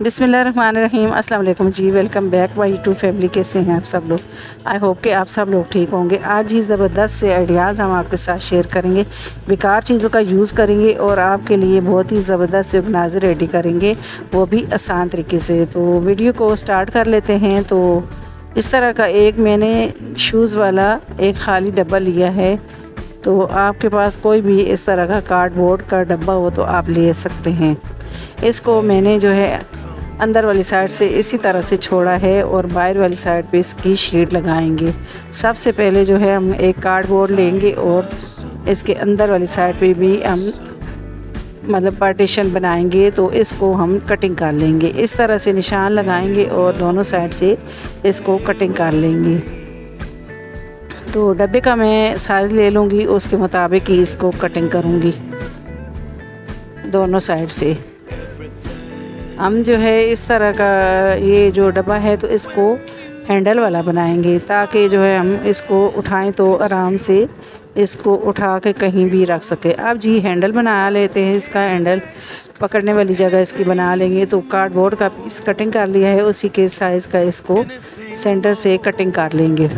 बिस्मिल्लाहिर्रहमानिर्रहीम। अस्सलाम वालेकुम जी, welcome back my YouTube family. कैसे हैं आप सब लोग? आई होप कि आप सब लोग ठीक होंगे। आज ही ज़बरदस्त से आइडियाज़ हम आपके साथ शेयर करेंगे, बेकार चीज़ों का यूज़ करेंगे और आपके लिए बहुत ही ज़बरदस्त से ऑर्गेनाइज़र रेडी करेंगे, वो भी आसान तरीके से। तो वीडियो को स्टार्ट कर लेते हैं। तो इस तरह का एक मैंने शूज़ वाला एक खाली डब्बा लिया है। तो आपके पास कोई भी इस तरह का कार्डबोर्ड का डब्बा हो तो आप ले सकते हैं। इसको मैंने जो है अंदर वाली साइड से इसी तरह से छोड़ा है और बाहर वाली साइड पे इसकी शीट लगाएंगे। सबसे पहले जो है हम एक कार्डबोर्ड लेंगे और इसके अंदर वाली साइड पे भी हम मतलब पार्टीशन बनाएंगे। तो इसको हम कटिंग कर लेंगे, इस तरह से निशान लगाएंगे और दोनों साइड से इसको कटिंग कर लेंगे। तो डब्बे का मैं साइज़ ले लूँगी, उसके मुताबिक ही इसको कटिंग करूँगी दोनों साइड से। हम जो है इस तरह का ये जो डब्बा है तो इसको हैंडल वाला बनाएंगे, ताकि जो है हम इसको उठाएं तो आराम से इसको उठा के कहीं भी रख सके। अब जी हैंडल बना लेते हैं, इसका हैंडल पकड़ने वाली जगह इसकी बना लेंगे। तो कार्डबोर्ड का पीस कटिंग कर लिया है, उसी के साइज़ का इसको सेंटर से कटिंग कर लेंगे।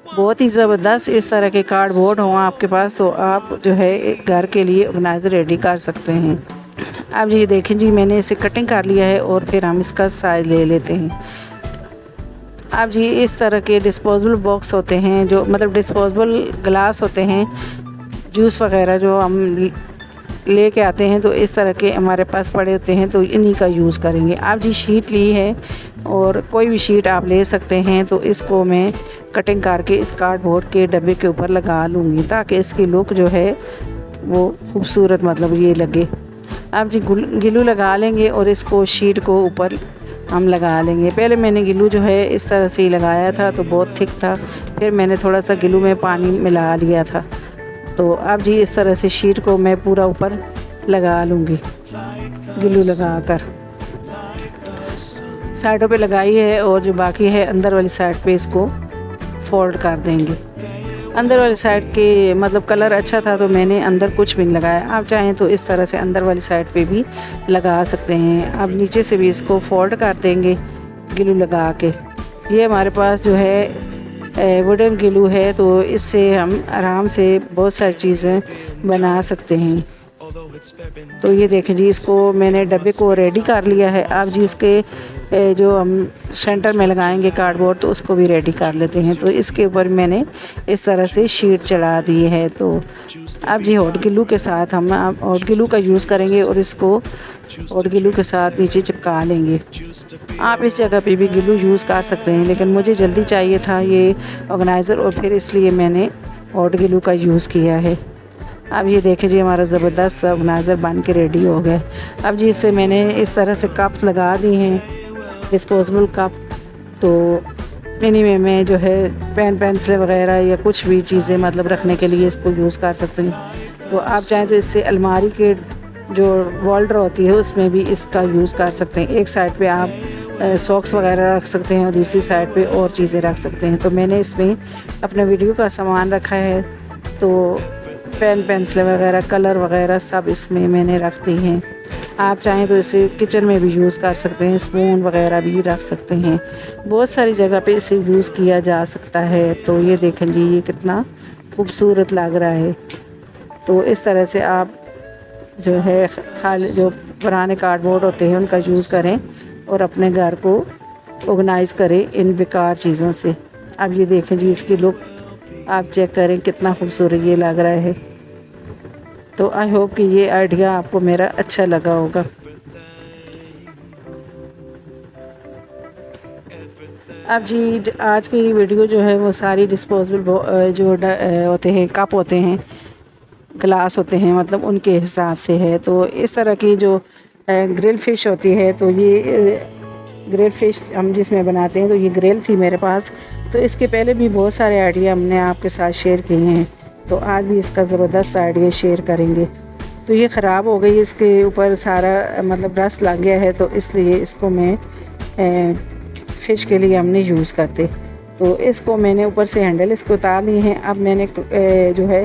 बहुत ही ज़बरदस्त इस तरह के कार्डबोर्ड हों आपके पास तो आप जो है घर के लिए ऑर्गेनाइज़र रेडी कर सकते हैं। अब ये देखें जी, मैंने इसे कटिंग कर लिया है और फिर हम इसका साइज़ ले लेते हैं। अब जी इस तरह के डिस्पोजेबल बॉक्स होते हैं, जो मतलब डिस्पोजेबल ग्लास होते हैं, जूस वगैरह जो हम लेके आते हैं तो इस तरह के हमारे पास पड़े होते हैं, तो इन्हीं का यूज़ करेंगे। अब जी शीट ली है और कोई भी शीट आप ले सकते हैं। तो इसको मैं कटिंग करके इस कार्डबोर्ड के डब्बे के ऊपर लगा लूँगी, ताकि इसकी लुक जो है वो खूबसूरत मतलब ये लगे। अब जी गिलू लगा लेंगे और इसको शीट को ऊपर हम लगा लेंगे। पहले मैंने गिलू जो है इस तरह से ही लगाया था तो बहुत थिक था, फिर मैंने थोड़ा सा गिलू में पानी मिला लिया था। तो अब जी इस तरह से शीट को मैं पूरा ऊपर लगा लूँगी गिलू लगा कर। साइडों पे लगाई है और जो बाकी है अंदर वाली साइड पे इसको फोल्ड कर देंगे। अंदर वाली साइड के मतलब कलर अच्छा था तो मैंने अंदर कुछ भी नहीं लगाया। आप चाहें तो इस तरह से अंदर वाली साइड पे भी लगा सकते हैं। अब नीचे से भी इसको फोल्ड कर देंगे गिलू लगा के। ये हमारे पास जो है वुडन गिलू है, तो इससे हम आराम से बहुत सारी चीज़ें बना सकते हैं। तो ये देखें जी, इसको मैंने डब्बे को रेडी कर लिया है। अब जी इसके जो हम सेंटर में लगाएंगे कार्डबोर्ड तो उसको भी रेडी कर लेते हैं। तो इसके ऊपर मैंने इस तरह से शीट चढ़ा दी है। तो अब जी हॉट ग्लू के साथ हम हॉट ग्लू का यूज़ करेंगे और इसको हॉट ग्लू के साथ नीचे चिपका लेंगे। आप इस जगह पे भी ग्लू यूज़ कर सकते हैं, लेकिन मुझे जल्दी चाहिए था ये ऑर्गेनाइज़र और फिर इसलिए मैंने हॉट ग्लू का यूज़ किया है। अब ये देखें जी, हमारा ज़बरदस्त ऑर्गेनाइज़र बन के रेडी हो गया। अब जी इससे मैंने इस तरह से कप्स लगा दी हैं, डिस्पोजेबल कप। तो इन्हीं में मैं जो है पेन पेंसिल वगैरह या कुछ भी चीज़ें मतलब रखने के लिए इसको यूज़ कर सकते हैं। तो आप चाहें तो इससे अलमारी के जो वॉल्डर होती है उसमें भी इसका यूज़ कर सकते हैं। एक साइड पे आप सॉक्स वगैरह रख सकते हैं और दूसरी साइड पे और चीज़ें रख सकते हैं। तो मैंने इसमें अपने वीडियो का सामान रखा है, तो पेन पेंसिल वगैरह कलर वगैरह सब इसमें मैंने रख दी हैं। आप चाहें तो इसे किचन में भी यूज़ कर सकते हैं, स्पून वगैरह भी रख सकते हैं, बहुत सारी जगह पे इसे यूज़ किया जा सकता है। तो ये देखें जी, ये कितना खूबसूरत लग रहा है। तो इस तरह से आप जो है खाली जो पुराने कार्डबोर्ड होते हैं उनका यूज़ करें और अपने घर को ऑर्गेनाइज़ करें इन बेकार चीज़ों से। अब ये देखें जी, इसकी लुक आप चेक करें कितना खूबसूरत ये लग रहा है। तो आई होप कि ये आइडिया आपको मेरा अच्छा लगा होगा। अब जी आज की वीडियो जो है वो सारी डिस्पोजेबल जो होते हैं कप होते हैं, ग्लास होते हैं, मतलब उनके हिसाब से है। तो इस तरह की जो ग्रिल फिश होती है, तो ये ग्रिल फिश हम जिसमें बनाते हैं, तो ये ग्रिल थी मेरे पास। तो इसके पहले भी बहुत सारे आइडिया हमने आपके साथ शेयर किए हैं, तो आज भी इसका ज़बरदस्त आइडिया शेयर करेंगे। तो ये ख़राब हो गई, इसके ऊपर सारा मतलब रस लग गया है, तो इसलिए इसको मैं फ़िश के लिए हमने यूज़ करते। तो इसको मैंने ऊपर से हैंडल इसको उतार लिए हैं। अब मैंने जो है